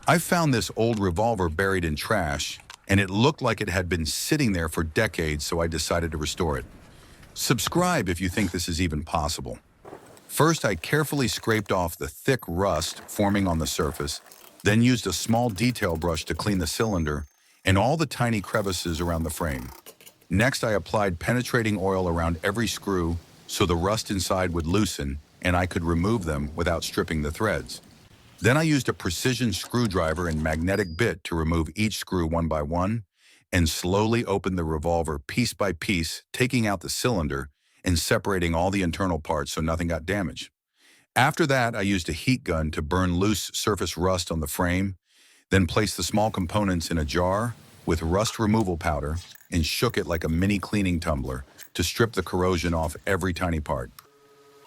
I found this old revolver buried in trash, and it looked like it had been sitting there for decades, so I decided to restore it. Subscribe if you think this is even possible. First, I carefully scraped off the thick rust forming on the surface, then used a small detail brush to clean the cylinder and all the tiny crevices around the frame. Next, I applied penetrating oil around every screw so the rust inside would loosen and I could remove them without stripping the threads. Then I used a precision screwdriver and magnetic bit to remove each screw one by one and slowly open the revolver piece by piece, taking out the cylinder and separating all the internal parts so nothing got damaged. After that, I used a heat gun to burn loose surface rust on the frame, then placed the small components in a jar with rust removal powder and shook it like a mini cleaning tumbler to strip the corrosion off every tiny part.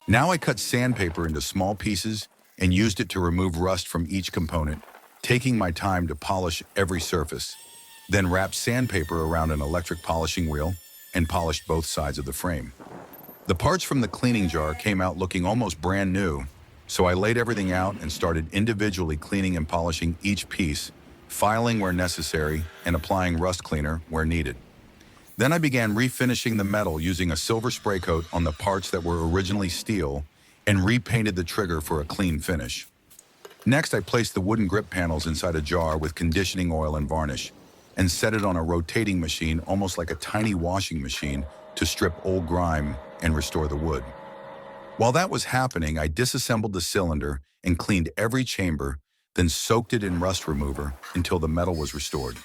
Now I cut sandpaper into small pieces and used it to remove rust from each component, taking my time to polish every surface. Then wrapped sandpaper around an electric polishing wheel and polished both sides of the frame. The parts from the cleaning jar came out looking almost brand new, so I laid everything out and started individually cleaning and polishing each piece, filing where necessary and applying rust cleaner where needed. Then I began refinishing the metal using a silver spray coat on the parts that were originally steel and repainted the trigger for a clean finish. Next, I placed the wooden grip panels inside a jar with conditioning oil and varnish and set it on a rotating machine almost like a tiny washing machine to strip old grime and restore the wood. While that was happening, I disassembled the cylinder and cleaned every chamber, then soaked it in rust remover until the metal was restored.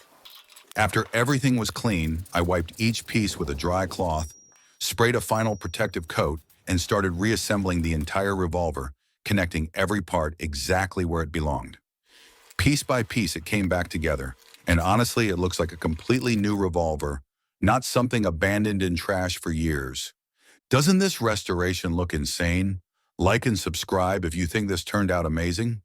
After everything was clean, I wiped each piece with a dry cloth, sprayed a final protective coat, and started reassembling the entire revolver, connecting every part exactly where it belonged. Piece by piece, it came back together, and honestly, it looks like a completely new revolver, not something abandoned in trash for years. Doesn't this restoration look insane? Like and subscribe if you think this turned out amazing.